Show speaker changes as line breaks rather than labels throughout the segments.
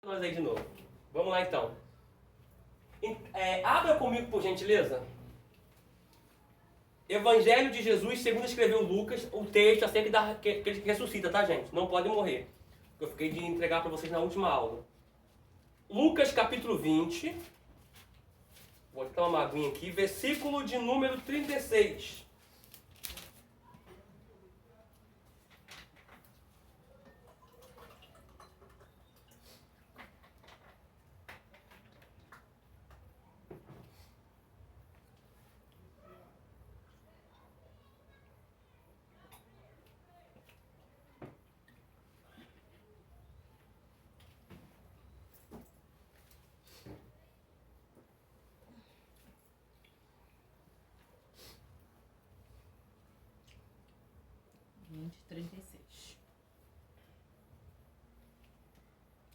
Nós aí de novo. Vamos lá então. Abra comigo, por gentileza. Evangelho de Jesus, segundo escreveu Lucas, o texto é sempre que ele ressuscita, tá, gente? Não pode morrer. Eu fiquei de entregar para vocês na última aula. Lucas, capítulo 20. Vou botar uma aguinha aqui. Versículo de número 36.
De 36.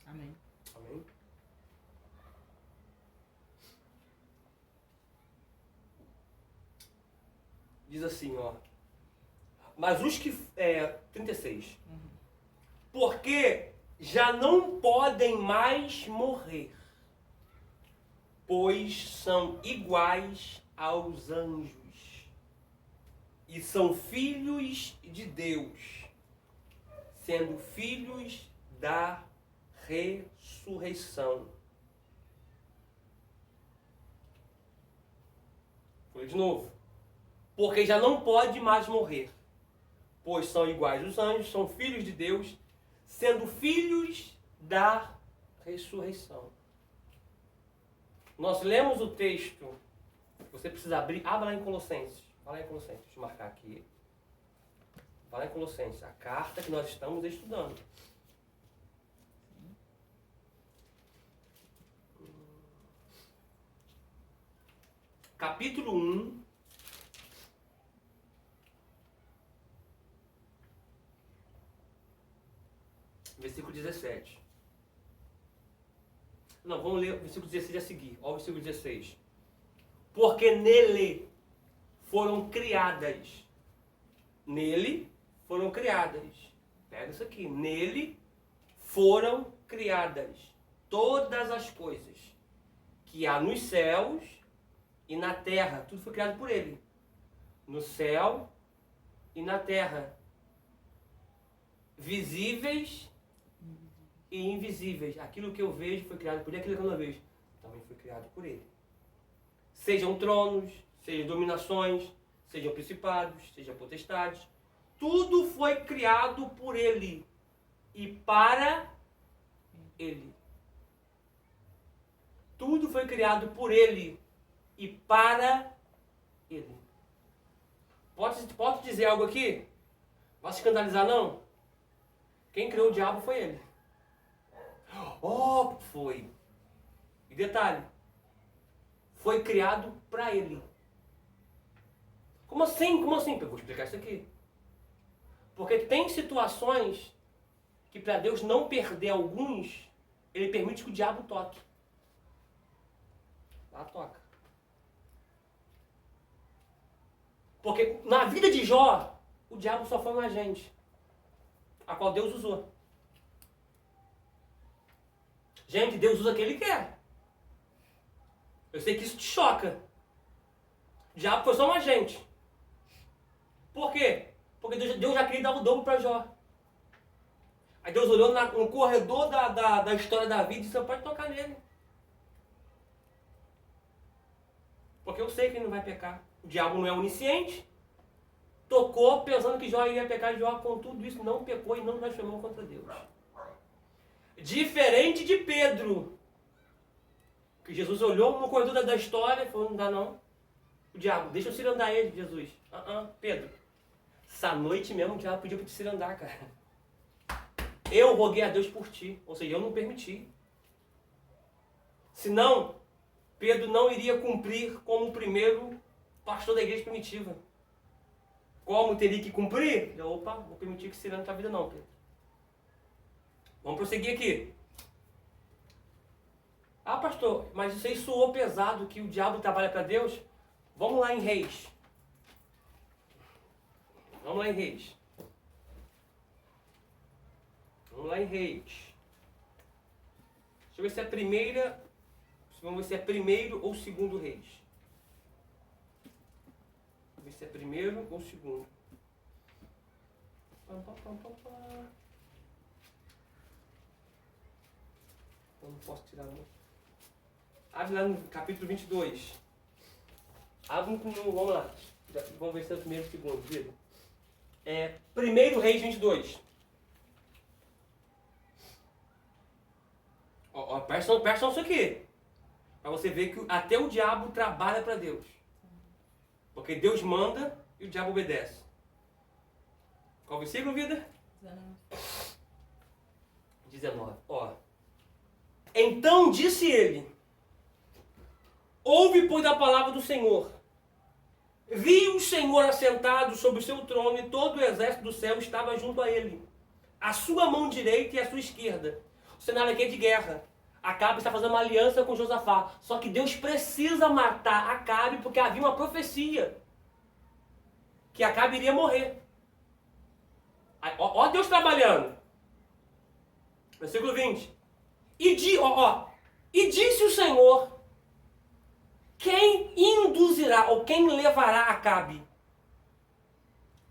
Amém.
Amém. Diz assim, ó. Mas os que... 36. Porque já não podem mais morrer, pois são iguais aos anjos e são filhos de Deus, sendo filhos da ressurreição. Vou ler de novo. Porque já não pode mais morrer, pois são iguais aos anjos, são filhos de Deus, sendo filhos da ressurreição. Nós lemos o texto, você precisa abrir, abra lá em Colossenses. Vai lá em Colossenses, deixa eu marcar aqui. Vai lá em Colossenses, a carta que nós estamos estudando. Capítulo 1. Versículo 17. Não, vamos ler o versículo 16 a seguir. Olha o versículo 16. Porque nele foram criadas. Nele foram criadas. Pega isso aqui. Nele foram criadas todas as coisas que há nos céus e na terra. Tudo foi criado por ele. No céu e na terra. Visíveis e invisíveis. Aquilo que eu vejo foi criado por ele, aquilo que eu não vejo também foi criado por ele. Sejam tronos, sejam dominações, sejam principados, sejam potestades. Tudo foi criado por ele e para ele. Tudo foi criado por ele e para ele. Posso dizer algo aqui? Vai se escandalizar não? Quem criou o diabo foi ele. Oh, foi. E detalhe, foi criado para ele. Como assim? Como assim? Eu vou explicar isso aqui. Porque tem situações que para Deus não perder alguns, ele permite que o diabo toque. Lá toca. Porque na vida de Jó, o diabo só foi um agente, a qual Deus usou. Gente, Deus usa quem ele quer. Eu sei que isso te choca. O diabo foi só um agente. Por quê? Porque Deus já queria dar o dobro para Jó. Aí Deus olhou no corredor da história da vida e disse, você pode tocar nele. Porque eu sei que ele não vai pecar. O diabo não é onisciente. Tocou pensando que Jó iria pecar. Jó, com tudo isso, não pecou e não blasfemou contra Deus. Diferente de Pedro, que Jesus olhou no corredor da história e falou, não dá não. O diabo, deixa eu cirandar ele, Jesus. Pedro, essa noite mesmo o diabo pediu para te cirandar, cara. Eu roguei a Deus por ti, ou seja, eu não permiti. Senão, Pedro não iria cumprir como o primeiro pastor da igreja primitiva. Como teria que cumprir? Opa, vou permitir que cirande tua vida não, Pedro. Vamos prosseguir aqui. Ah, pastor, mas isso aí soou pesado que o diabo trabalha para Deus? Vamos lá em Reis. Vamos lá em Reis. Vamos lá em Reis. eu ver se é primeira. Vamos ver se é primeiro ou segundo reis. Vamos ver se é primeiro ou segundo. Eu não posso tirar não. Abre lá no capítulo 22. Abre no. Vamos lá. Vamos ver se é o primeiro ou segundo, vida. Primeiro Reis 22. Presta atenção nisso aqui. Para você ver que até o diabo trabalha para Deus. Porque Deus manda e o diabo obedece. Qual versículo, vida? 19. Então disse ele: ouve, pois, a palavra do Senhor. Vi o Senhor assentado sobre o seu trono e todo o exército do céu estava junto a ele. A sua mão direita e a sua esquerda. O cenário aqui é de guerra. Acabe está fazendo uma aliança com Josafá. Só que Deus precisa matar Acabe porque havia uma profecia que Acabe iria morrer. Ó Deus trabalhando. Versículo 20. E disse o Senhor: quem induzirá ou quem levará Acabe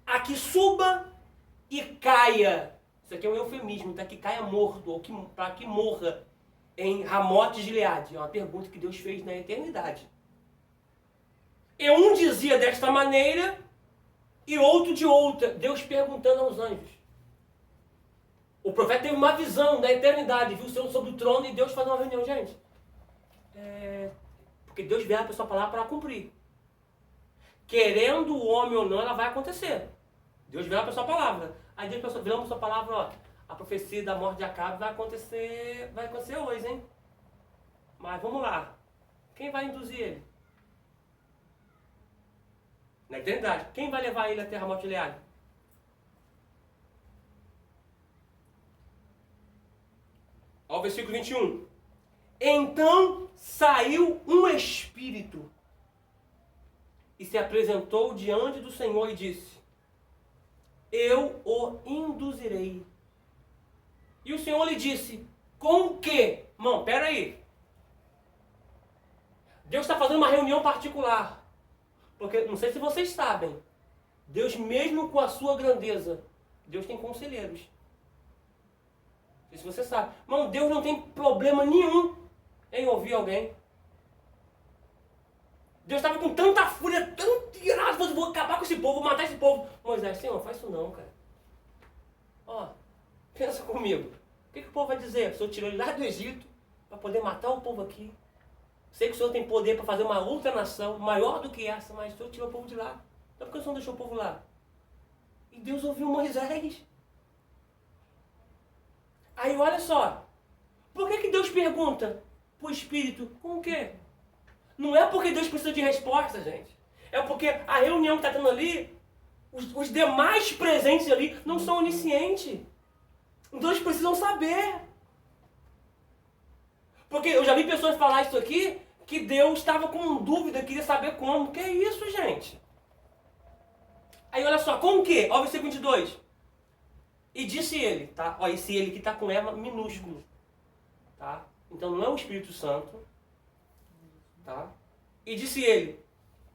a que suba e caia? Isso aqui é um eufemismo, tá? Que caia morto, ou para que morra em Ramote Gileade. É uma pergunta que Deus fez na eternidade. E um dizia desta maneira e outro de outra. Deus perguntando aos anjos. O profeta teve uma visão da eternidade, viu o Senhor sobre o trono e Deus faz uma reunião, gente. Porque Deus veio a sua palavra para cumprir. Querendo o homem ou não, ela vai acontecer. Deus veio a sua palavra. Aí Deus veio a sua palavra, a profecia da morte de Acabe vai acontecer hoje, hein? Mas vamos lá. Quem vai induzir ele? Na eternidade. Quem vai levar ele até Ramote Gileade? Ó o versículo 21. Então saiu um espírito e se apresentou diante do Senhor e disse: eu o induzirei. E o Senhor lhe disse: com o quê? Irmão, peraí. Deus está fazendo uma reunião particular. Porque, não sei se vocês sabem, Deus mesmo com a sua grandeza, Deus tem conselheiros. Não sei se você sabe. Irmão, Deus não tem problema nenhum em ouvir alguém. Deus estava com tanta fúria, tão irado, vou acabar com esse povo, vou matar esse povo. Moisés, Senhor, faz isso não, cara. Pensa comigo. O que o povo vai dizer? O Senhor tirou ele lá do Egito para poder matar o povo aqui. Sei que o Senhor tem poder para fazer uma outra nação maior do que essa, mas o Senhor tirou o povo de lá. Então por que o Senhor deixou o povo lá? E Deus ouviu Moisés. Aí olha só. Por que Deus pergunta para o Espírito com o quê? Não é porque Deus precisa de resposta, gente. É porque a reunião que está tendo ali, os demais presentes ali não são oniscientes. Então eles precisam saber. Porque eu já vi pessoas falar isso aqui, que Deus estava com dúvida, queria saber como. Que é isso, gente? Aí olha só, com o quê? Olha o versículo 22. E disse ele, tá? Olha, esse ele que está com ela minúsculo. Tá? Então não é o Espírito Santo. Tá? E disse ele: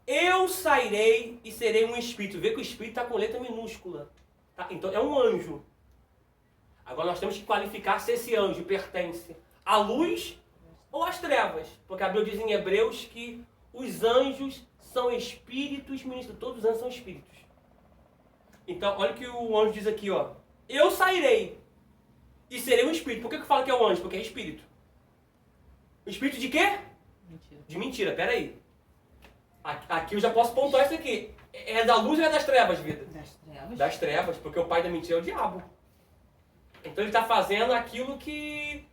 eu sairei e serei um espírito. Vê que o espírito está com letra minúscula. Tá? Então é um anjo. Agora nós temos que qualificar se esse anjo pertence à luz ou às trevas. Porque a Bíblia diz em Hebreus que os anjos são espíritos ministros. Todos os anjos são espíritos. Então olha o que o anjo diz aqui, ó. Eu sairei e serei um espírito. Por que eu falo que é um anjo? Porque é espírito. O espírito de quê?
Mentira.
De mentira, peraí. Aqui eu já posso pontuar isso aqui. É da luz ou é das trevas, vida?
Das trevas.
Das trevas, porque o pai da mentira é o diabo. Então ele está fazendo aquilo que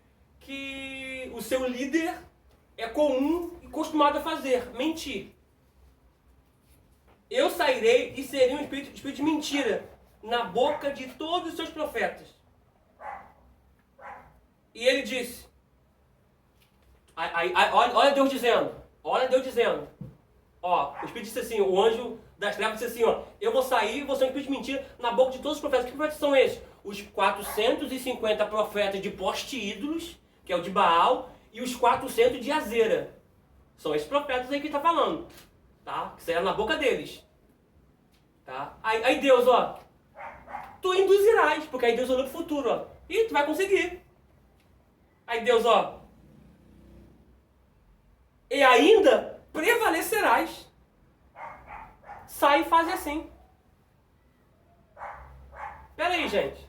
o seu líder é comum e acostumado a fazer, mentir. Eu sairei e serei um espírito de mentira na boca de todos os seus profetas. E ele disse, olha Deus dizendo, ó, o Espírito disse assim, o anjo das trevas disse assim, ó, eu vou sair e vou ser um espírito de mentira na boca de todos os profetas. Que profetas são esses? Os 450 profetas de poste-ídolos que é o de Baal, e os 400 de Azera. São esses profetas aí que está falando, tá? Que saíram na boca deles. Tá? Aí Deus, ó, tu induzirás, porque aí Deus olhou pro futuro, ó, e tu vai conseguir. Aí Deus, ó, e ainda prevalecerás. Sai e faz assim. Pera aí, gente.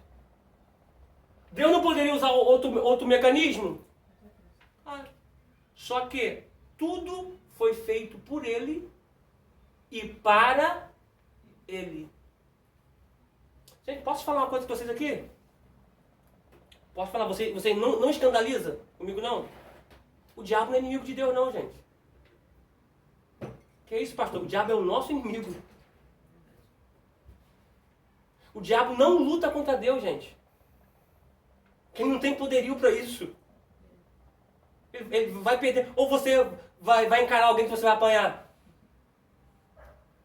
Deus não poderia usar outro mecanismo? Ah, só que tudo foi feito por Ele e para Ele. Gente, posso falar uma coisa para vocês aqui? Posso falar? Você não escandaliza comigo, não? O diabo não é inimigo de Deus, não, gente. Que isso, pastor? O diabo é o nosso inimigo. O diabo não luta contra Deus, gente. Quem não tem poderio para isso. Ele vai perder. Ou você vai encarar alguém que você vai apanhar.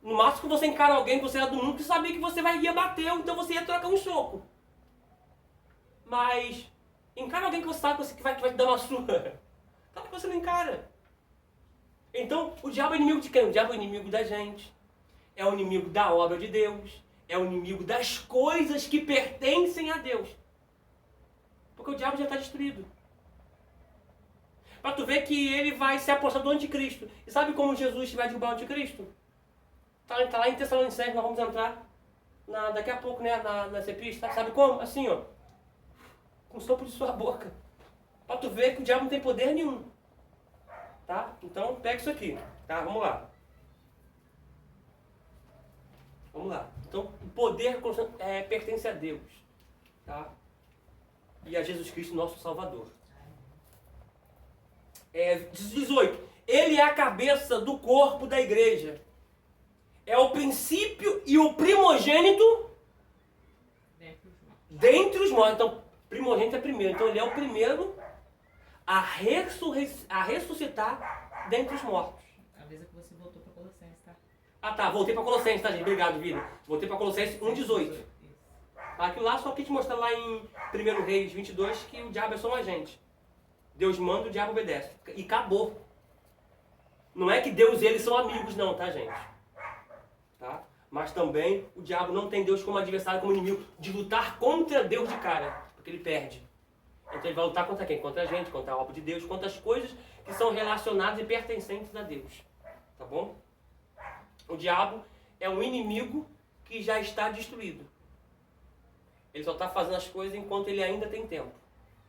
No máximo que você encara alguém que você era do mundo, que sabia que você ia bater, então você ia trocar um soco. Mas encara alguém que você sabe que vai te dar uma surra. Claro que você não encara. Então, o diabo é inimigo de quem? O diabo é inimigo da gente. É o inimigo da obra de Deus. É o inimigo das coisas que pertencem a Deus. Porque o diabo já está destruído. Para tu ver que ele vai se apostar do anticristo. E sabe como Jesus vai derrubar o anticristo? Está lá em Tessalonicenses, nós vamos entrar daqui a pouco, né, nessa epístola. Sabe como? Assim, ó. Com o sopro de sua boca. Para tu ver que o diabo não tem poder nenhum. Tá? Então, pega isso aqui. Tá? Vamos lá. Vamos lá. Então, o poder pertence a Deus. Tá? E a Jesus Cristo, nosso Salvador. 18. Ele é a cabeça do corpo da igreja. É o princípio e o primogênito dentre os mortos. Então, primogênito é primeiro. Então, ele é o primeiro a ressuscitar dentre os mortos.
Avisa que você voltou para Colossenses, tá?
Ah, tá. Voltei para Colossenses, tá, gente? Obrigado, Vila. Voltei para Colossenses 1,18. Aquilo lá só que te mostrar lá em 1 Reis 22 que o diabo é só um agente. Deus manda, o diabo obedece. E acabou. Não é que Deus e eles são amigos, não, tá, gente? Tá? Mas também o diabo não tem Deus como adversário, como inimigo, de lutar contra Deus de cara, porque ele perde. Então ele vai lutar contra quem? Contra a gente, contra a obra de Deus, contra as coisas que são relacionadas e pertencentes a Deus. Tá bom? O diabo é um inimigo que já está destruído. Ele só está fazendo as coisas enquanto ele ainda tem tempo.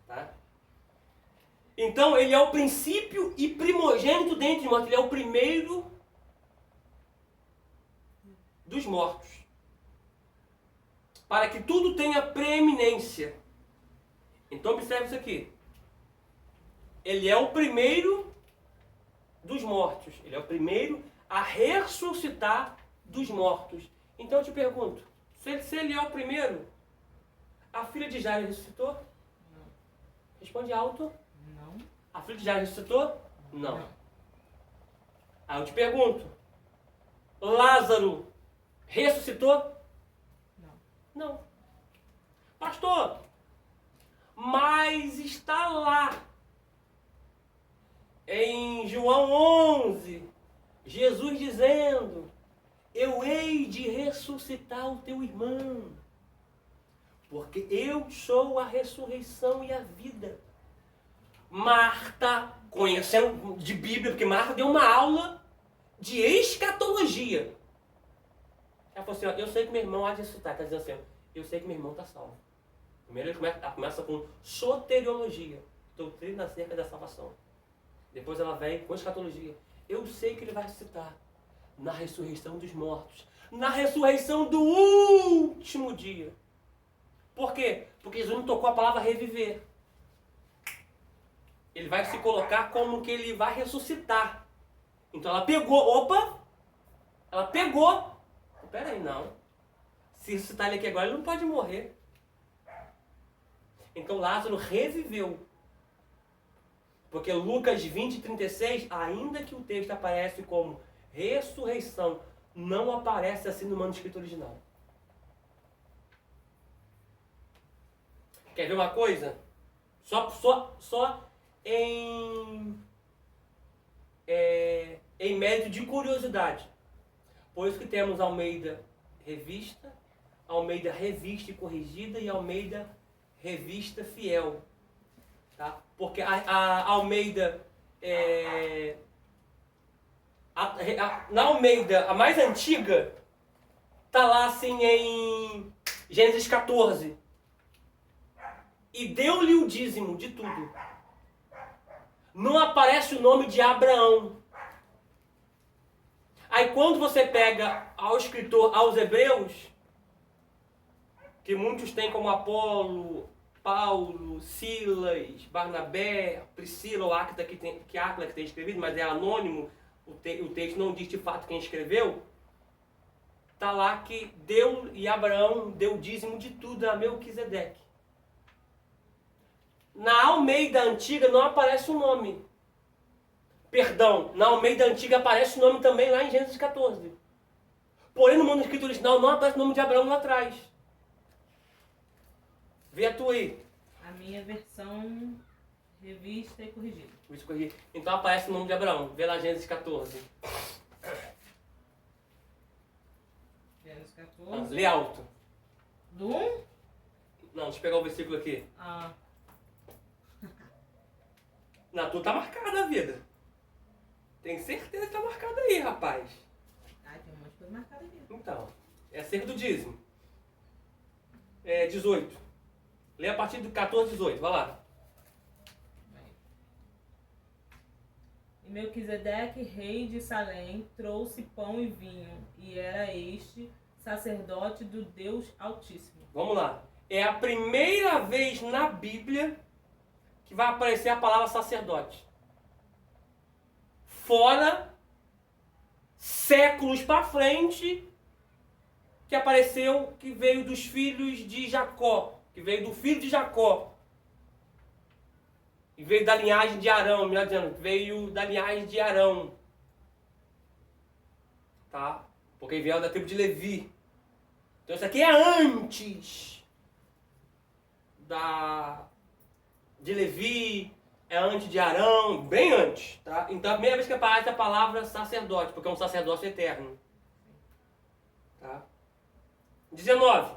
Tá? Então ele é o princípio e primogênito dentre os mortos. Ele é o primeiro dos mortos. Para que tudo tenha preeminência. Então observe isso aqui. Ele é o primeiro dos mortos. Ele é o primeiro a ressuscitar dos mortos. Então eu te pergunto, se ele é o primeiro, a filha de Jairo ressuscitou?
Não.
Responde alto.
Não.
A filha de Jairo ressuscitou? Não. Aí eu te pergunto, Lázaro ressuscitou?
Não.
Não. Pastor, mas está lá em João 11, Jesus dizendo, eu hei de ressuscitar o teu irmão, porque eu sou a ressurreição e a vida. Marta, conhecendo de Bíblia, porque Marta deu uma aula de escatologia. Ela falou assim, ó, eu sei que meu irmão há de ressuscitar. Está dizendo assim, eu sei que meu irmão está salvo. Primeiro ela começa com soteriologia, doutrina acerca da salvação. Depois ela vem com escatologia. Eu sei que ele vai ressuscitar na ressurreição dos mortos. Na ressurreição do último dia. Por quê? Porque Jesus não tocou a palavra reviver. Ele vai se colocar como que ele vai ressuscitar. Então ela pegou, ela pegou. Pera aí, não. Se ressuscitar ele aqui agora, ele não pode morrer. Então Lázaro reviveu. Porque Lucas 20, 36, ainda que o texto aparece como ressurreição, não aparece assim no manuscrito original. Quer ver uma coisa? Só em mérito de curiosidade. Por isso que temos Almeida Revista, Almeida Revista e Corrigida e Almeida Revista Fiel. Tá? Porque a Almeida, na Almeida, a mais antiga, tá lá assim em Gênesis 14. E deu-lhe o dízimo de tudo. Não aparece o nome de Abraão. Aí quando você pega ao escritor aos Hebreus, que muitos têm como Apolo, Paulo, Silas, Barnabé, Priscila ou Áquila que tem escrevido, mas é anônimo, o texto não diz de fato quem escreveu, está lá que Abraão deu dízimo de tudo a Melquisedeque. Na Almeida Antiga não aparece o nome. Perdão, na Almeida Antiga aparece o nome também lá em Gênesis 14. Porém, no manuscrito original não aparece o nome de Abraão lá atrás. Vê a tua aí.
A minha versão revista e corrigida.
Então aparece o nome de Abraão. Vê lá Gênesis 14.
Gênesis 14.
Lê alto.
Do 1?
Não, deixa eu pegar o versículo aqui. Na tua tá marcada a vida. Tem certeza que tá marcada aí, rapaz.
Tem um monte de coisa marcada aqui.
Então, é acerca do dízimo. 18. Lê a partir do 14, 18. Vai lá.
E Melquisedeque, rei de Salém, trouxe pão e vinho, e era este sacerdote do Deus Altíssimo.
Vamos lá. É a primeira vez na Bíblia que vai aparecer a palavra sacerdote. Fora séculos para frente que apareceu, que veio dos filhos de Jacó, que veio do filho de Jacó, e veio da linhagem de Arão, melhor dizendo, veio da linhagem de Arão, tá? Porque veio da tribo de Levi. Então isso aqui é antes de Levi, é antes de Arão, bem antes, tá? Então a primeira vez que aparece a palavra sacerdote, porque é um sacerdócio eterno, tá? 19.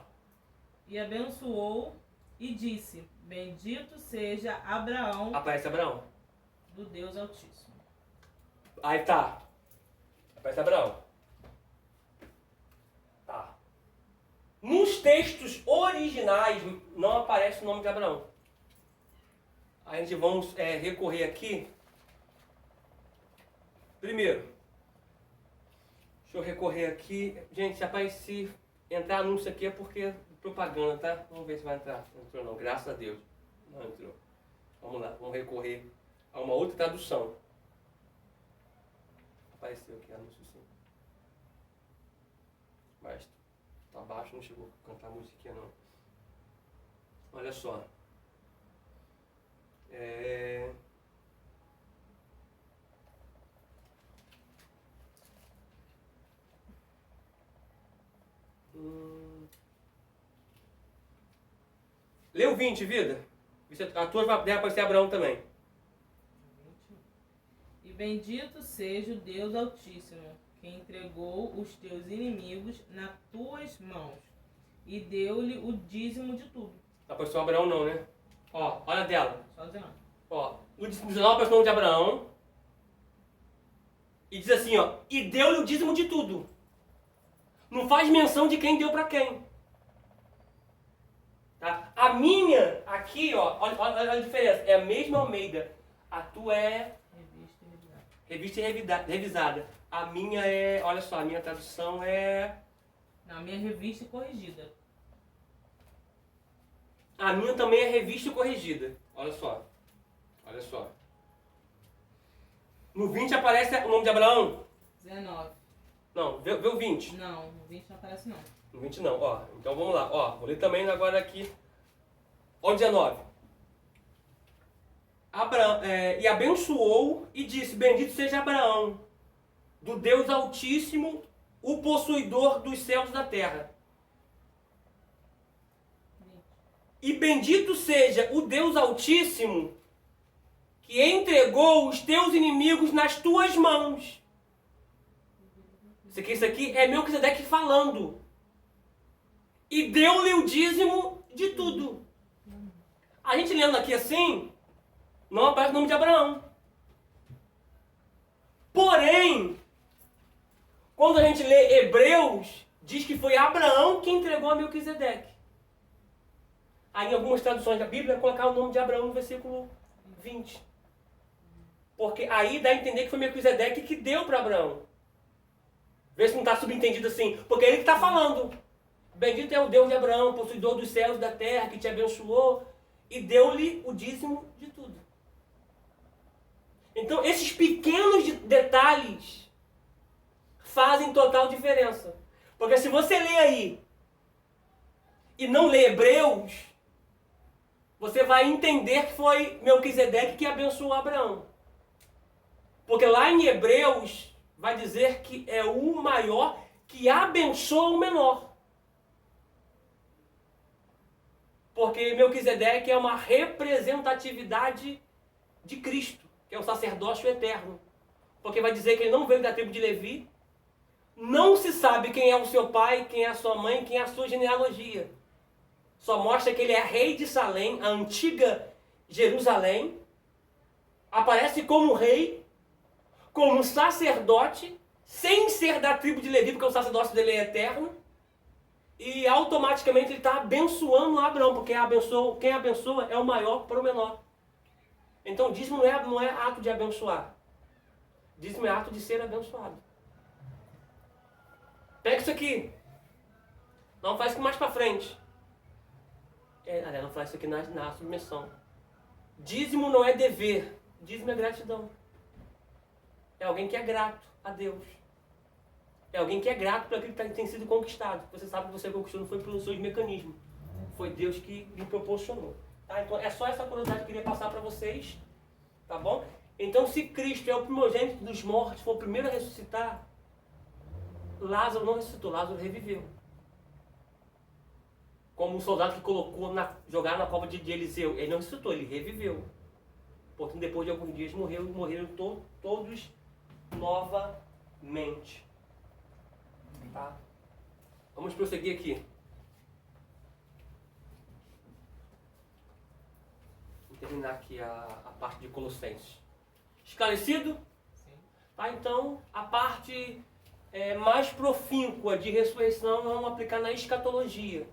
E abençoou e disse: bendito seja Abraão,
Aparece Abraão.
do Deus Altíssimo.
Aí tá. Aparece Abraão. Tá. Nos textos originais não aparece o nome de Abraão. A gente vamos recorrer aqui. Primeiro, deixa eu recorrer aqui. Gente, se entrar anúncio aqui é porque é propaganda, tá? Vamos ver se vai entrar. Não entrou não, graças a Deus. Não entrou. Vamos lá, vamos recorrer a uma outra tradução. Apareceu aqui anúncio sim. Mas tá baixo, não chegou a cantar a musiquinha não. Olha só. Lê o 20, vida. A tua deve aparecer Abraão também.
E bendito seja o Deus Altíssimo, que entregou os teus inimigos nas tuas mãos, e deu-lhe o dízimo de tudo.
Apareceu Abraão não, né? Ó, olha dela.
Só 19.
Ó, no 19 aparece o nome de Abraão. E diz assim, ó, e deu-lhe o dízimo de tudo. Não faz menção de quem deu para quem. Tá? A minha, aqui, ó, olha a diferença. É a mesma Almeida. A tua é revista e revisada. A minha é, olha só, a minha tradução é...
Não, a minha revista corrigida.
A minha também é revista e corrigida. Olha só. Olha só. No 20 aparece o nome de Abraão?
19.
Não, vê o 20.
Não, no 20 não aparece não.
No 20 não, ó. Então vamos lá, ó. Vou ler também agora aqui. Ó, 19. Abraão, e abençoou e disse: bendito seja Abraão, do Deus Altíssimo, o possuidor dos céus e da terra. E bendito seja o Deus Altíssimo, que entregou os teus inimigos nas tuas mãos. Isso aqui é Melquisedeque falando. E deu-lhe o dízimo de tudo. A gente lendo aqui assim, não aparece o nome de Abraão. Porém, quando a gente lê Hebreus, diz que foi Abraão que entregou a Melquisedeque. Aí em algumas traduções da Bíblia, colocar o nome de Abraão no versículo 20. Porque aí dá a entender que foi Melquisedeque que deu para Abraão. Vê se não está subentendido assim. Porque é ele que está falando. Bendito é o Deus de Abraão, possuidor dos céus e da terra, que te abençoou e deu-lhe o dízimo de tudo. Então, esses pequenos detalhes fazem total diferença. Porque se você lê aí e não lê Hebreus, você vai entender que foi Melquisedeque que abençoou Abraão. Porque lá em Hebreus vai dizer que é o maior que abençoa o menor. Porque Melquisedeque é uma representatividade de Cristo, que é o sacerdócio eterno. Porque vai dizer que ele não veio da tribo de Levi, não se sabe quem é o seu pai, quem é a sua mãe, quem é a sua genealogia. Só mostra que ele é rei de Salém, a antiga Jerusalém. Aparece como rei, como sacerdote, sem ser da tribo de Levi, porque o sacerdócio dele é eterno. E automaticamente ele está abençoando Abraão, porque quem abençoa é o maior para o menor. Então dízimo não é ato de abençoar. Dízimo é ato de ser abençoado. Pega isso aqui. Não faz isso mais para frente. Não faz isso aqui na submissão. Dízimo não é dever. Dízimo é gratidão. É alguém que é grato a Deus. É alguém que é grato por aquilo que tem sido conquistado. Você sabe que você conquistou não foi pelos seus mecanismos. Foi Deus que lhe proporcionou. Tá? Então é só essa curiosidade que eu queria passar para vocês. Tá bom? Então se Cristo é o primogênito dos mortos, foi o primeiro a ressuscitar, Lázaro não ressuscitou, Lázaro reviveu. Como um soldado que jogaram na cova de Eliseu. Ele não ressuscitou, ele reviveu. Portanto, depois de alguns dias morreram todos novamente. Tá? Vamos prosseguir aqui. Vou terminar aqui a parte de Colossenses. Esclarecido? Sim. Tá, então, a parte mais profíncua de ressurreição vamos aplicar na escatologia.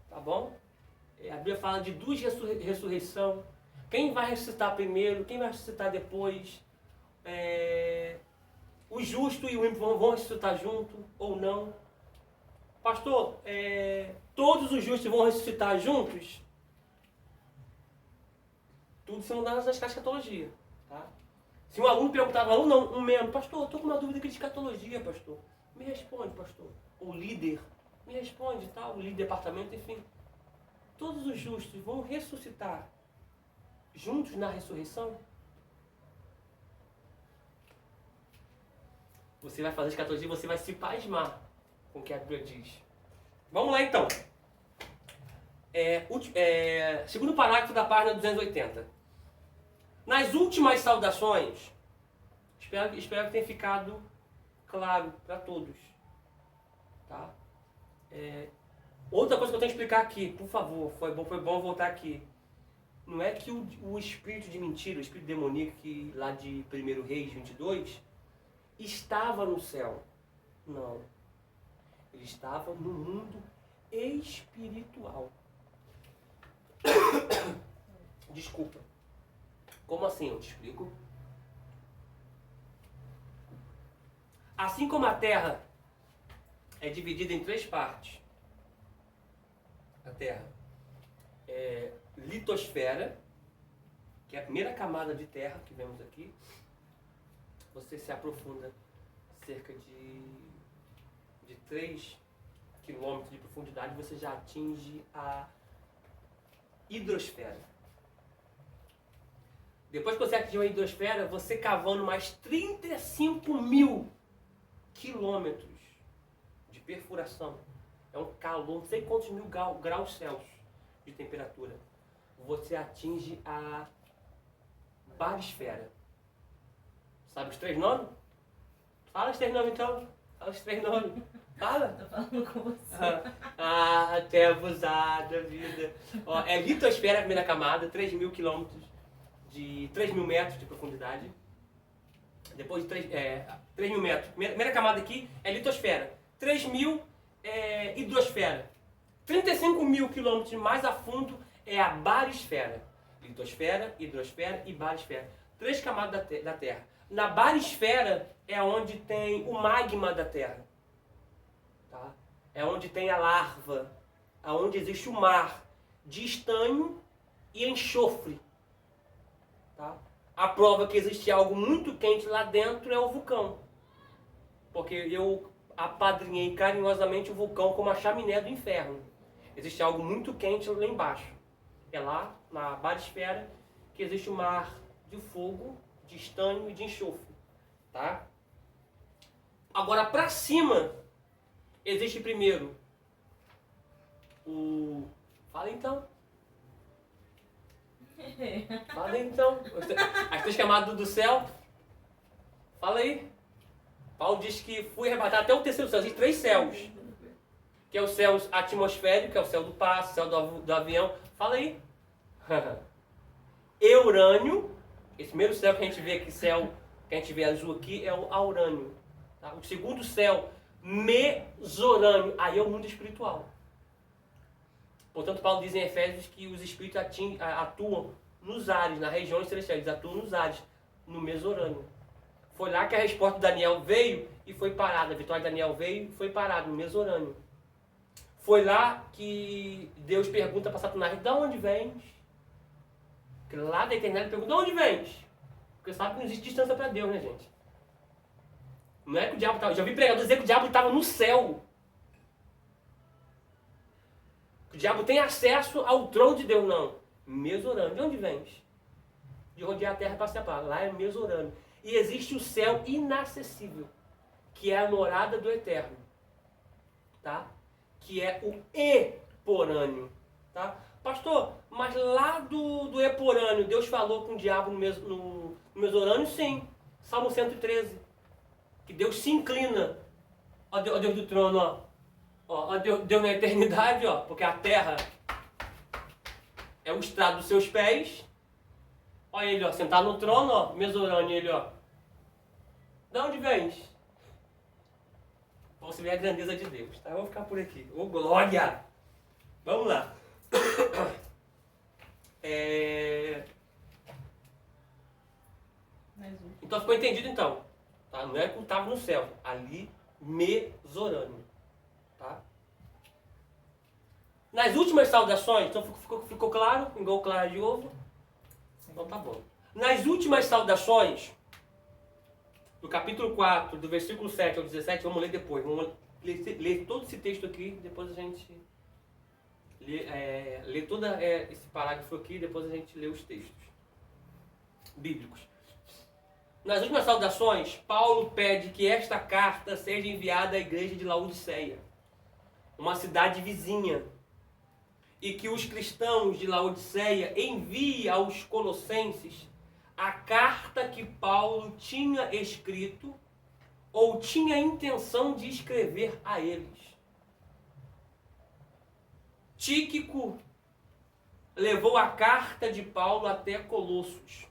Tá bom? A Bíblia fala de duas ressurreição. Quem vai ressuscitar primeiro, quem vai ressuscitar depois. O justo e o ímpio vão ressuscitar junto ou não. Pastor, todos os justos vão ressuscitar juntos? Tudo se mudar na escatologia. Tá? Se um aluno perguntava, um membro, pastor, estou com uma dúvida aqui de escatologia, pastor. Me responde, pastor. O líder, me responde, tá? O líder do departamento, enfim. Todos os justos vão ressuscitar juntos na ressurreição? Você vai fazer escatologia e você vai se pasmar com o que a Bíblia diz. Vamos lá então. Segundo parágrafo da página 280. Nas últimas saudações, espero que tenha ficado claro para todos. Tá? Outra coisa que eu tenho que explicar aqui, por favor, foi bom voltar aqui. Não é que o espírito de mentira, o espírito demoníaco que lá de 1 Reis 22, estava no céu. Não. Ele estava no mundo espiritual. Desculpa. Como assim? Eu te explico. Assim como a Terra é dividida em 3 partes. A Terra é litosfera, que é a primeira camada de terra que vemos aqui. Você se aprofunda cerca de 3 quilômetros de profundidade, você já atinge a hidrosfera. Depois que você atingiu a hidrosfera, você cavando mais 35 mil quilômetros de perfuração. É um calor, não sei quantos mil graus Celsius de temperatura. Você atinge a barisfera. Sabe os 3 nomes? Fala os 3 nomes então. Fala os 3 nomes. Fala.
Tô falando com você.
Até abusada, vida. Ó, é litosfera, a primeira camada, 3.000 quilômetros, de 3.000 metros de profundidade. Depois de 3.000 metros. Primeira camada aqui é litosfera. 3.000 é hidrosfera. 35.000 quilômetros mais a fundo é a barisfera. Litosfera, hidrosfera e barisfera. 3 camadas da Terra. Na barisfera é onde tem o magma da Terra. Tá? É onde tem a larva. É onde existe o mar de estanho e enxofre. Tá? A prova que existe algo muito quente lá dentro é o vulcão. Porque eu apadrinhei carinhosamente o vulcão como a chaminé do inferno. Existe algo muito quente lá embaixo. É lá, na barisfera, que existe o mar de fogo, de estanho e de enxofre. Tá? Agora, para cima, existe primeiro o... Fala então. Fala aí então. As 3 camadas do céu. Fala aí. Paulo diz que fui arrebatado até o terceiro céu. Existem 3 céus. Que é o céu atmosférico, que é o céu do passe, o céu do avião. Fala aí. Eurânio. Esse primeiro céu que a gente vê aqui, céu que a gente vê azul aqui, é o aurânio. Tá? O segundo céu, mesorânio. Aí é o mundo espiritual. Portanto, Paulo diz em Efésios que os espíritos atuam nos ares, nas regiões celestiais. Eles atuam nos ares, no mesorânio. Foi lá que a resposta de Daniel veio e foi parada. A vitória de Daniel veio e foi parada, no mesorânio. Foi lá que Deus pergunta para Satanás, de onde vens? Porque lá da eternidade ele pergunta, de onde vens? Porque sabe que não existe distância para Deus, né, gente? Não é que o diabo estava... Já vi pregador dizer que o diabo estava no céu. Que o diabo tem acesso ao trono de Deus, não. Mesorânio. De onde vens? De rodear a terra para separar. Lá é mesorânio. E existe o céu inacessível, que é a morada do eterno. Tá? Que é o eporâneo. Tá? Pastor, mas lá do eporâneo, Deus falou com o diabo no mesorânio? Sim. Salmo 113. Que Deus se inclina. Ó Deus do trono, ó. Ó, Deus na eternidade, ó, porque a terra é o estrado dos seus pés. Olha ele, ó, sentado no trono, ó, mesorâneo ele, ó. De onde vens? Pra você ver a grandeza de Deus, tá? Eu vou ficar por aqui. Ô, glória! Vamos lá. Então ficou entendido, então. Tá? Não é que estava no céu. Ali, mesorâneo. Tá? Nas últimas saudações, então ficou claro? Igual clara de ovo? Então tá bom. Nas últimas saudações, do capítulo 4, do versículo 7 ao 17, vamos ler depois. Vamos ler todo esse texto aqui, depois a gente lê todo esse parágrafo aqui, depois a gente lê os textos bíblicos. Nas últimas saudações, Paulo pede que esta carta seja enviada à igreja de Laodiceia, uma cidade vizinha, e que os cristãos de Laodiceia enviem aos colossenses a carta que Paulo tinha escrito ou tinha a intenção de escrever a eles. Tíquico levou a carta de Paulo até Colossos.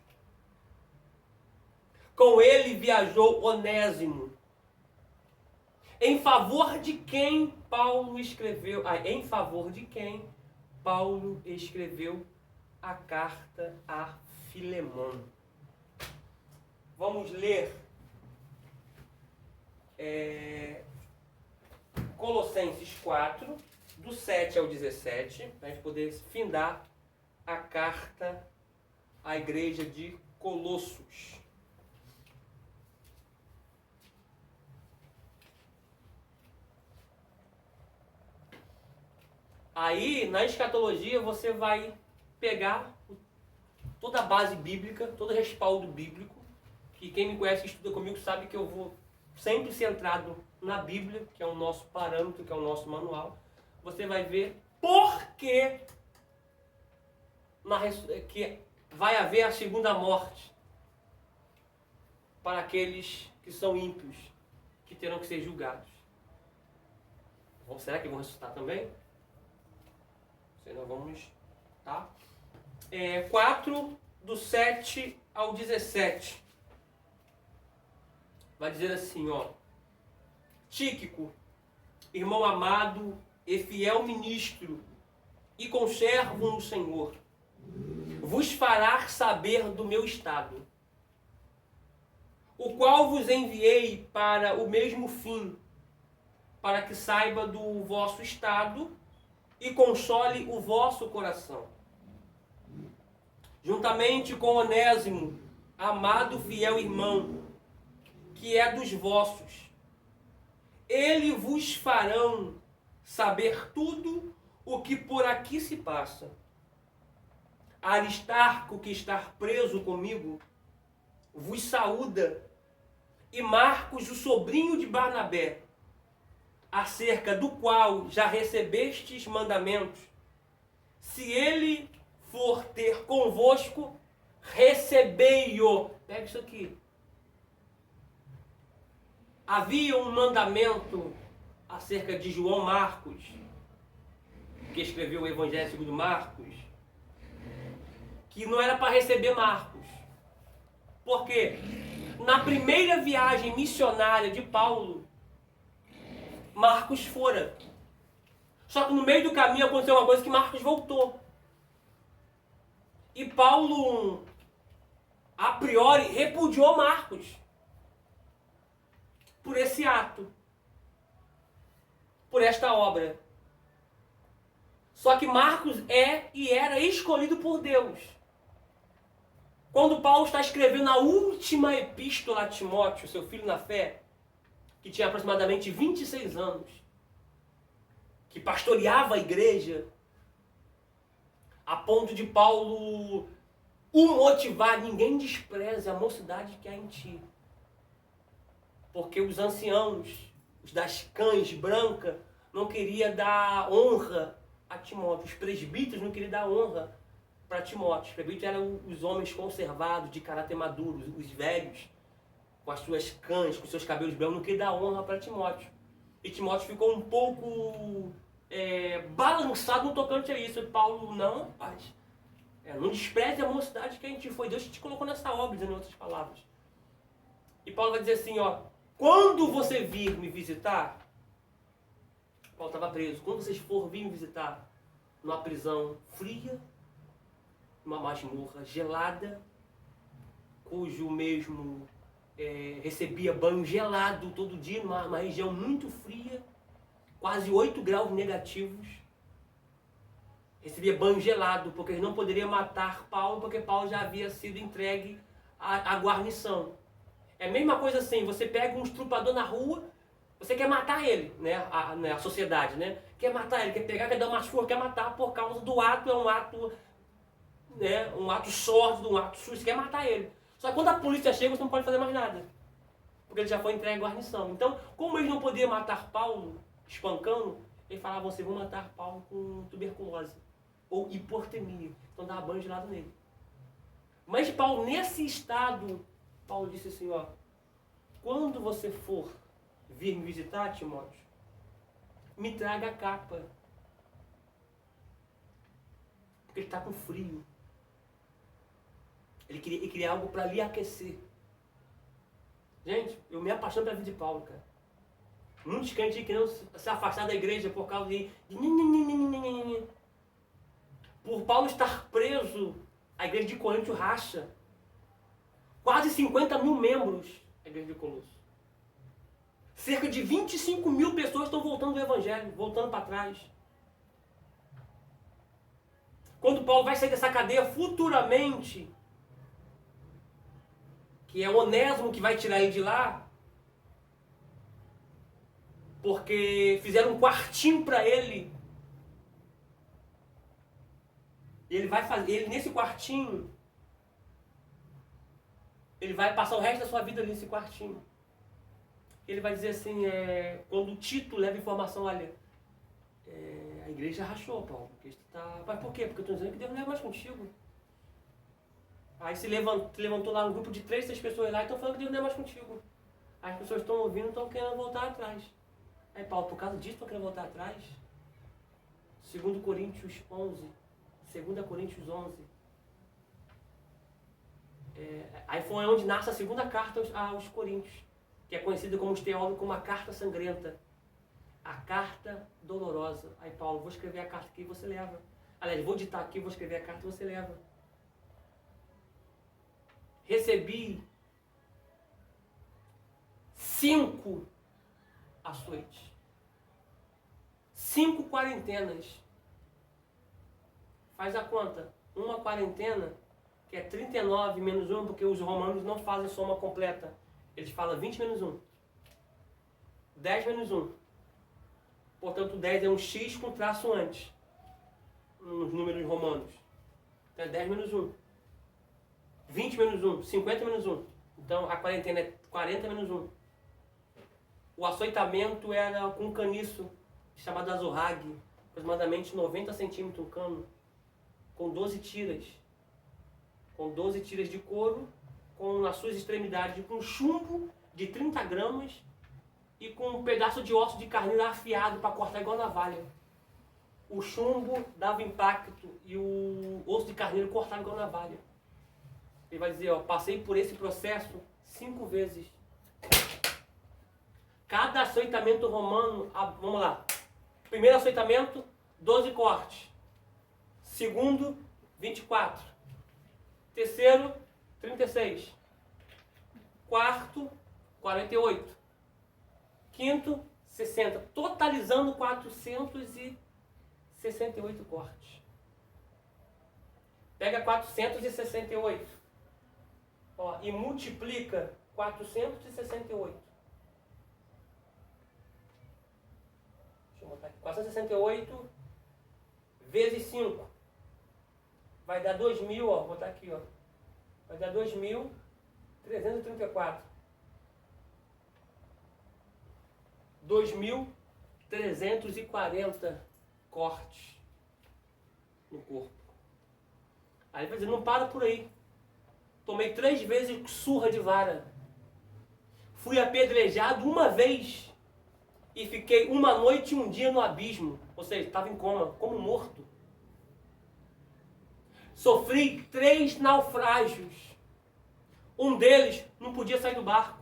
Com ele viajou Onésimo. Em favor de quem Paulo escreveu a carta a Filemão. Vamos ler Colossenses 4, do 7 ao 17, para a gente poder findar a carta à igreja de Colossos. Aí, na escatologia, você vai pegar toda a base bíblica, todo o respaldo bíblico, que quem me conhece, que estuda comigo, sabe que eu vou sempre centrado na Bíblia, que é o nosso parâmetro, que é o nosso manual. Você vai ver por que vai haver a segunda morte. para aqueles que são ímpios, que terão que ser julgados. Bom, será que vão ressuscitar também? Se nós vamos, tá? 4, do 7 ao 17. Vai dizer assim, ó. Tíquico, irmão amado e fiel ministro e conservo no Senhor, vos fará saber do meu estado, o qual vos enviei para o mesmo fim, para que saiba do vosso estado e console o vosso coração. Juntamente com Onésimo, amado fiel irmão, que é dos vossos, ele vos farão saber tudo o que por aqui se passa. Aristarco, que está preso comigo, vos saúda, e Marcos, o sobrinho de Barnabé, acerca do qual já recebestes mandamentos. Se ele for ter convosco, recebei-o. Pega isso aqui. Havia um mandamento acerca de João Marcos, que escreveu o Evangelho segundo Marcos, que não era para receber Marcos. Por quê? Na primeira viagem missionária de Paulo, Marcos fora. Só que no meio do caminho aconteceu uma coisa que Marcos voltou. E Paulo, a priori, repudiou Marcos por esse ato, por esta obra. Só que Marcos é e era escolhido por Deus. Quando Paulo está escrevendo a última epístola a Timóteo, seu filho na fé, que tinha aproximadamente 26 anos, que pastoreava a igreja, a ponto de Paulo o motivar: ninguém despreze a mocidade que há em ti. Porque os anciãos, os das cães brancas, não queriam dar honra a Timóteo. Os presbíteros não queriam dar honra para Timóteo. Os presbíteros eram os homens conservados, de caráter maduro, os velhos, com as suas cães, com os seus cabelos brancos, não queriam dar honra para Timóteo. E Timóteo ficou um pouco balançado no tocante a isso. E Paulo: não, rapaz, não despreze a mocidade que a gente foi. Deus te colocou nessa obra, dizendo em outras palavras. E Paulo vai dizer assim, ó: quando você vir me visitar, Paulo estava preso, quando vocês for vir me visitar numa prisão fria, numa masmorra gelada, cujo mesmo recebia banho gelado todo dia, numa região muito fria, quase 8 graus negativos, recebia banho gelado, porque eles não poderiam matar Paulo, porque Paulo já havia sido entregue à guarnição. É a mesma coisa assim, você pega um estrupador na rua, você quer matar ele, né? A sociedade, né? Quer matar ele, quer pegar, quer dar uma surra, quer matar por causa do ato, é um ato, né? Um ato sórdido, um ato sujo, você quer matar ele. Só que quando a polícia chega, você não pode fazer mais nada, porque ele já foi entregue à guarnição. Então, como eles não podiam matar Paulo espancando, eles falavam assim: vão matar Paulo com tuberculose ou hipotermia. Então dava banho gelado nele. Mas Paulo, nesse estado, Paulo disse assim, ó: quando você for vir me visitar, Timóteo, me traga a capa. Porque ele está com frio. Ele queria algo para lhe aquecer. Gente, eu me apaixono pela vida de Paulo, cara. Muitos crentes queriam se afastar da igreja por causa de por Paulo estar preso, a igreja de Corinto racha. Quase 50 mil membros a igreja de Colosso. Cerca de 25 mil pessoas estão voltando do evangelho, voltando para trás. Quando Paulo vai sair dessa cadeia futuramente, que é Onésimo que vai tirar ele de lá, porque fizeram um quartinho para ele. Ele nesse quartinho, ele vai passar o resto da sua vida ali nesse quartinho. Ele vai dizer assim, quando o Tito leva informação, olha, a igreja rachou, Paulo. Porque tá... Mas por quê? Porque eu estou dizendo que Deus não é mais contigo. Aí se levantou lá um grupo de 3, 6 pessoas lá e estão falando que Deus não é mais contigo. As pessoas estão ouvindo e estão querendo voltar atrás. Aí Paulo, por causa disso, estão querendo voltar atrás? 2 Coríntios 11. 2 Coríntios 11. Aí foi onde nasce a segunda carta aos Coríntios, que é conhecida como os teólogos como a carta sangrenta. A carta dolorosa. Aí Paulo, vou escrever a carta aqui e você leva. Aliás, vou ditar aqui, vou escrever a carta e você leva. Recebi 5 açoites. 5 quarentenas. Faz a conta. Uma quarentena, que é 39 menos 1, porque os romanos não fazem soma completa. Eles falam 20 menos 1. 10 menos 1. Portanto, 10 é um X com traço antes. Nos números romanos. Então é 10 menos 1. 20 menos 1. 50 menos 1. Então a quarentena é 40 menos 1. O açoitamento era com um caniço chamado azorrague, aproximadamente 90 centímetros um cano, com 12 tiras. Com 12 tiras de couro, com nas suas extremidades com chumbo de 30 gramas e com um pedaço de osso de carneiro afiado para cortar igual navalha. O chumbo dava impacto e o osso de carneiro cortava igual navalha. Ele vai dizer, ó, passei por esse processo 5 vezes. Cada açoitamento romano, vamos lá. Primeiro açoitamento, 12 cortes. Segundo, 24. Terceiro, 36. Quarto, 48. Quinto, 60. Totalizando 468 cortes. Pega 468. Ó, e multiplica 468. Deixa eu botar aqui. 468 vezes 5. Vai dar 2.000, ó. Vou botar aqui, ó. Vai dar 2.334. 2.340 cortes no corpo. Aí vai dizer, não para por aí. Tomei 3 vezes surra de vara. Fui apedrejado uma vez e fiquei uma noite e um dia no abismo. Ou seja, estava em coma, como morto. Sofri 3 naufrágios. Um deles não podia sair do barco,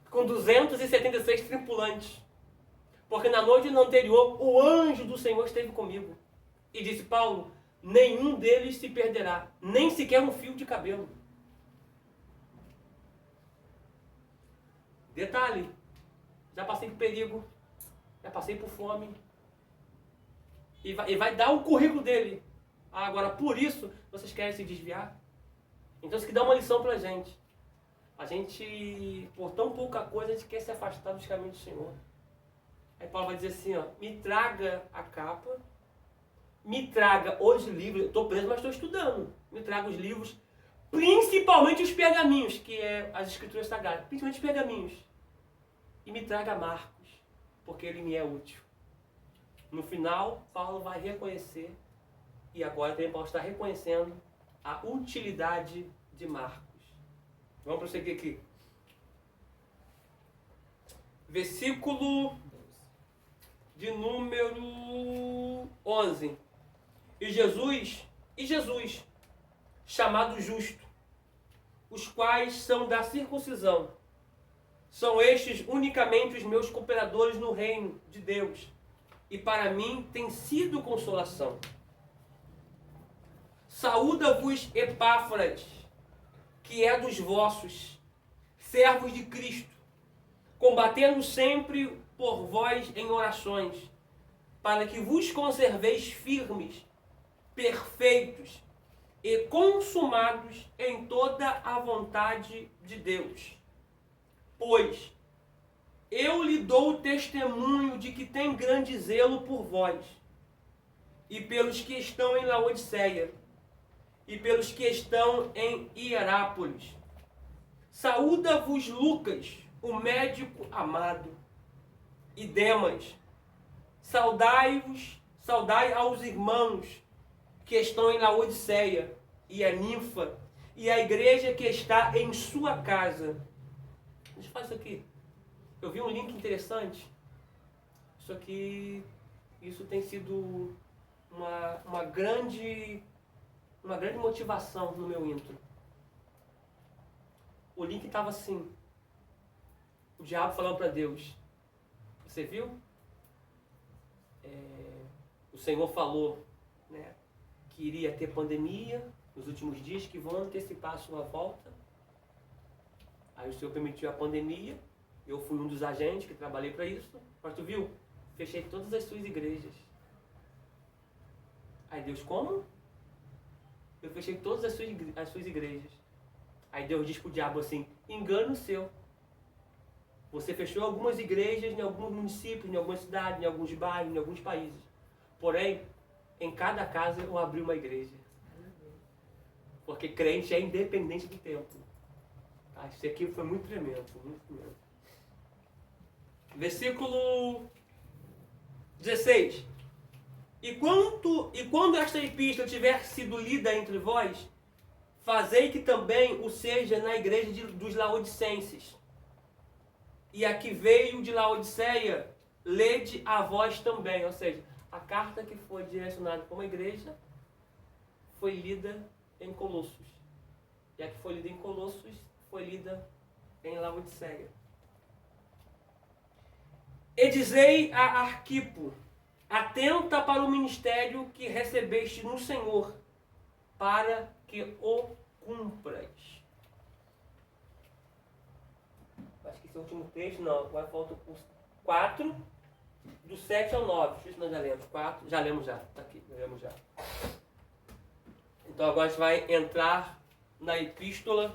com 276 tripulantes. Porque na noite anterior, o anjo do Senhor esteve comigo. E disse, Paulo, nenhum deles se perderá, nem sequer um fio de cabelo. Detalhe, já passei por perigo, já passei por fome. E vai dar o currículo dele. Agora, por isso, vocês querem se desviar? Então isso que dá uma lição pra gente. A gente, por tão pouca coisa, a gente quer se afastar dos caminhos do Senhor. Aí Paulo vai dizer assim, ó, me traga a capa, me traga os livros, eu estou preso, mas estou estudando. Me traga os livros, principalmente os pergaminhos, que é as escrituras sagradas, principalmente os pergaminhos. E me traga Marcos, porque ele me é útil. No final, Paulo vai reconhecer, e agora também Paulo está reconhecendo a utilidade de Marcos. Vamos prosseguir aqui. Versículo de número 11. E Jesus, chamado justo, os quais são da circuncisão, são estes unicamente os meus cooperadores no reino de Deus, e para mim tem sido consolação. Saúda-vos Epáfras, que é dos vossos, servos de Cristo, combatendo sempre por vós em orações, para que vos conserveis firmes, perfeitos e consumados em toda a vontade de Deus. Pois eu lhe dou testemunho de que tem grande zelo por vós, e pelos que estão em Laodiceia, e pelos que estão em Hierápolis. Saúda-vos Lucas, o médico amado, e Demas. Saudai aos irmãos que estão em Laodiceia, e a Ninfa, e a igreja que está em sua casa. Deixa eu fazer isso aqui. Eu vi um link interessante. Isso tem sido uma grande motivação no meu intro. O link estava assim. O diabo falando para Deus. Você viu? O Senhor falou, né, que iria ter pandemia nos últimos dias, que vão antecipar a sua volta. Aí o Senhor permitiu a pandemia. Eu fui um dos agentes que trabalhei para isso. Mas tu viu? Fechei todas as suas igrejas. Aí Deus, como? Eu fechei todas as suas igrejas. Aí Deus diz pro diabo assim, engano seu. Você fechou algumas igrejas em alguns municípios, em algumas cidades, em alguns bairros, em alguns países. Porém, em cada casa eu abri uma igreja. Porque crente é independente do tempo. Tá? Isso aqui foi muito tremendo, muito tremendo. Versículo 16. E quando esta epístola tiver sido lida entre vós, fazei que também o seja na igreja dos Laodicenses. E a que veio de Laodiceia, lede a vós também. Ou seja, a carta que foi direcionada para uma igreja foi lida em Colossos. E a que foi lida em Colossos foi lida em Laodiceia. E dizei a Arquipo, atenta para o ministério que recebeste no Senhor, para que o cumpras. Acho que esse é o último texto, não. Agora falta o 4, do 7 ao 9. Isso nós já lemos. 4, já lemos já. Está aqui, já lemos já. Então agora a gente vai entrar na epístola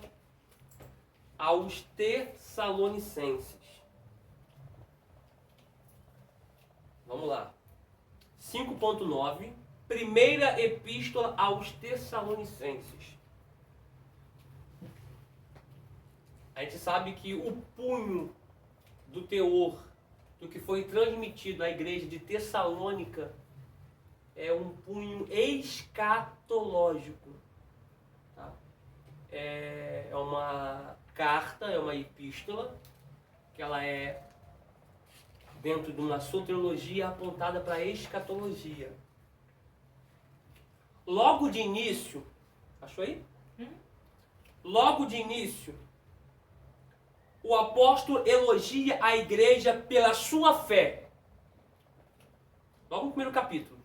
aos Tessalonicenses. Vamos lá. 5.9, primeira epístola aos Tessalonicenses. A gente sabe que o punho do teor do que foi transmitido à igreja de Tessalônica é um punho escatológico. Tá? É uma carta, é uma epístola, que ela é dentro de uma soteriologia apontada para a escatologia. Logo de início, achou aí? Logo de início, o apóstolo elogia a igreja pela sua fé. Logo no primeiro capítulo.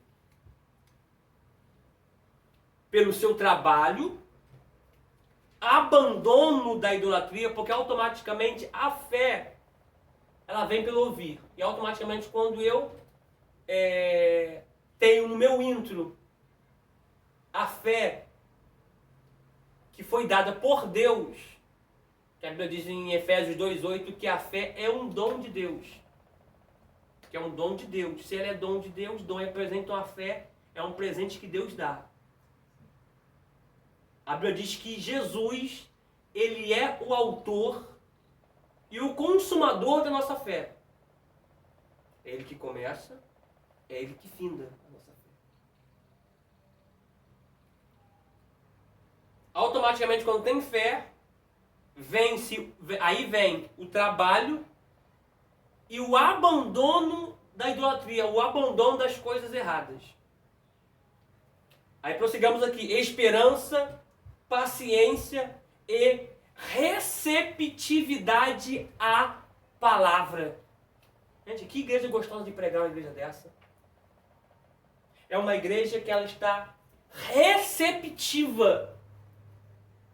Pelo seu trabalho, abandono da idolatria, porque automaticamente a fé ela vem pelo ouvir. E automaticamente quando eu tenho no meu intro a fé que foi dada por Deus, que a Bíblia diz em Efésios 2,8 que a fé é um dom de Deus. Que é um dom de Deus. Se ela é dom de Deus, dom é presente, então a fé é um presente que Deus dá. A Bíblia diz que Jesus, ele é o autor e o consumador da nossa fé. É ele que começa, é ele que finda a nossa fé. Automaticamente, quando tem fé, aí vem o trabalho e o abandono da idolatria, o abandono das coisas erradas. Aí prossigamos aqui, esperança, paciência e receptividade à palavra. Gente, que igreja gostosa de pregar uma igreja dessa. É uma igreja que ela está receptiva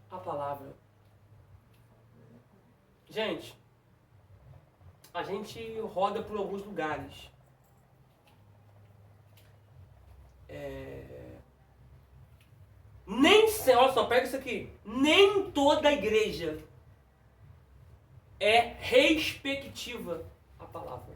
à palavra. Gente, a gente roda por alguns lugares. Olha só, pega isso aqui. Nem toda igreja é respectiva à palavra.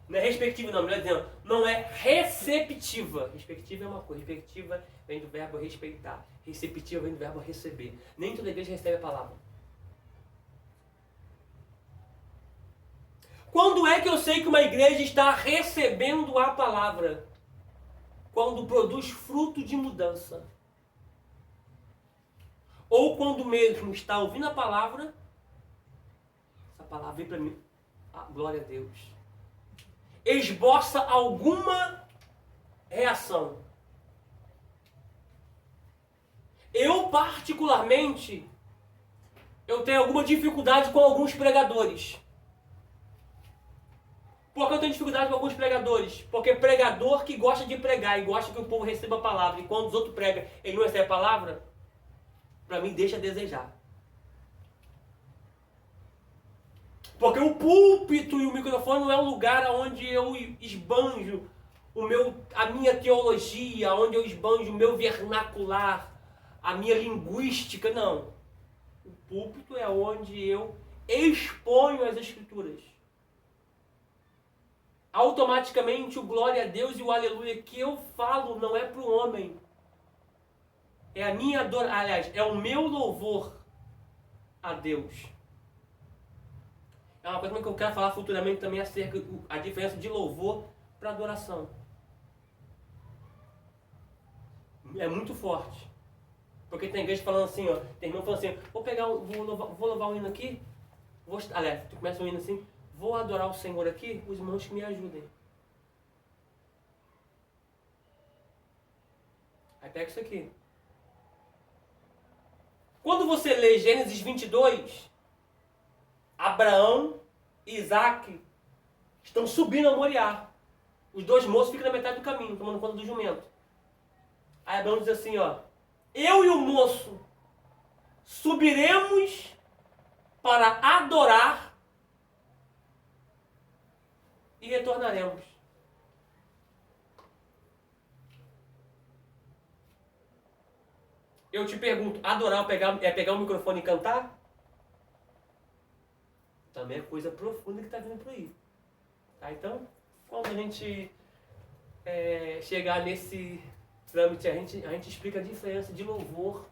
Não é respectiva não, melhor dizendo, não é receptiva. Respectiva é uma coisa, respectiva vem do verbo respeitar. Receptiva vem do verbo receber. Nem toda igreja recebe a palavra. Quando é que eu sei que uma igreja está recebendo a palavra? Quando produz fruto de mudança. ou quando mesmo está ouvindo a palavra, essa palavra vem para mim, glória a Deus, esboça alguma reação. Eu, particularmente, eu tenho alguma dificuldade com alguns pregadores. Por que eu tenho dificuldade com alguns pregadores? Porque pregador que gosta de pregar e gosta que o povo receba a palavra, e quando os outros pregam, ele não recebe a palavra, para mim deixa a desejar. Porque o púlpito e o microfone não é um lugar onde eu esbanjo a minha teologia, onde eu esbanjo o meu vernacular, a minha linguística, não. O púlpito é onde eu exponho as Escrituras. Automaticamente o glória a Deus e o aleluia que eu falo não é para o homem. É a minha adoração, aliás, é o meu louvor a Deus. É uma coisa que eu quero falar futuramente também acerca da diferença de louvor para adoração. É muito forte. Porque tem igreja falando assim, ó, tem irmão falando assim, vou louvar um hino aqui, aliás, tu começa um hino assim, vou adorar o Senhor aqui, os irmãos que me ajudem. Aí pega isso aqui. Quando você lê Gênesis 22, Abraão e Isaac estão subindo a Moriá. Os dois moços ficam na metade do caminho, tomando conta do jumento. Aí Abraão diz assim, ó, eu e o moço subiremos para adorar e retornaremos. Eu te pergunto, adorar é pegar o microfone e cantar? Também é coisa profunda que está vindo por aí. Tá? Então, quando a gente chegar nesse trâmite, a gente explica a diferença de louvor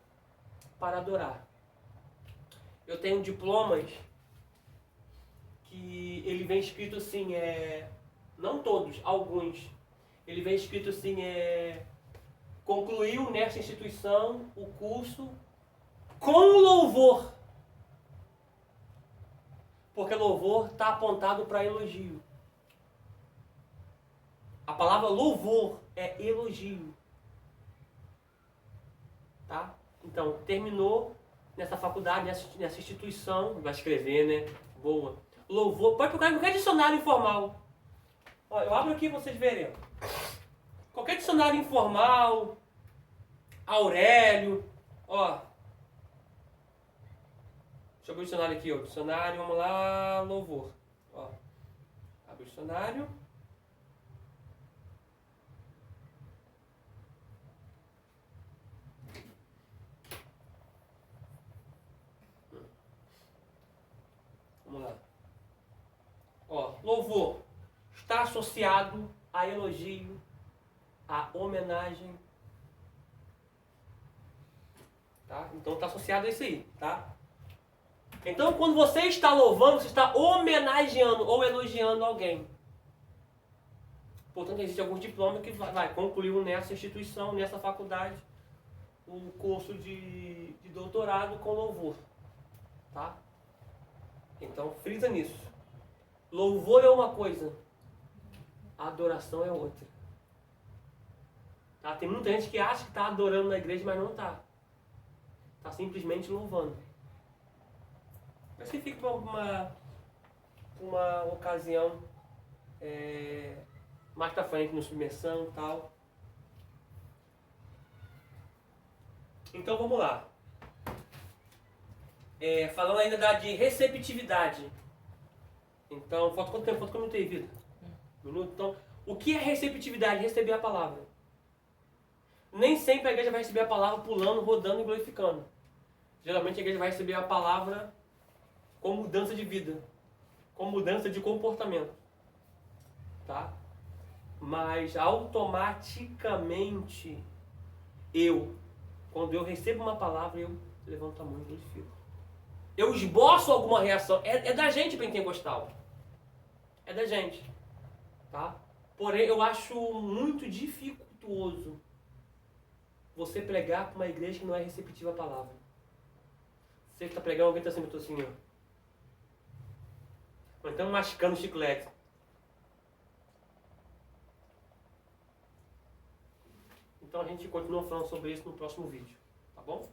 para adorar. Eu tenho diplomas que ele vem escrito assim, não todos, alguns. Ele vem escrito assim, concluiu nesta instituição o curso com louvor. Porque louvor está apontado para elogio. A palavra louvor é elogio. Tá? Então, terminou nessa faculdade, nessa instituição, vai escrever, né? Boa. Louvor, pode procurar em qualquer dicionário informal. Ó, eu abro aqui para vocês verem. Qualquer dicionário informal, Aurélio, ó. Deixa eu abrir o dicionário aqui, ó. Dicionário, vamos lá, louvor. Ó. Abre o dicionário. Vamos lá. Ó, louvor está associado a elogio, a homenagem. Tá? Então está associado a isso aí, tá? Então quando você está louvando, você está homenageando ou elogiando alguém. Portanto, existe alguns diplomas que concluiu nessa instituição, nessa faculdade, o curso de doutorado com louvor. Tá? Então, frisa nisso. Louvor é uma coisa, a adoração é outra. Tá? Tem muita gente que acha que está adorando na igreja, mas não está. Está simplesmente louvando. Mas que fica uma ocasião mais pra frente, no submersão e tal. Então vamos lá. Falando ainda de receptividade. Então, falta quanto tempo? Falta quanto tempo, vida? Minuto? Então, o que é receptividade? Receber a palavra. Nem sempre a igreja vai receber a palavra pulando, rodando e glorificando. Geralmente a igreja vai receber a palavra com mudança de vida, com mudança de comportamento. Tá? Mas automaticamente quando eu recebo uma palavra, eu levanto a mão e glorifico. Eu esboço alguma reação. É da gente pentecostal. É da gente. Tá? Porém, eu acho muito dificultuoso você pregar para uma igreja que não é receptiva à palavra. Você está pregando, alguém está sempre assim, ó. Ou então mascando chiclete. Então a gente continua falando sobre isso no próximo vídeo, tá bom?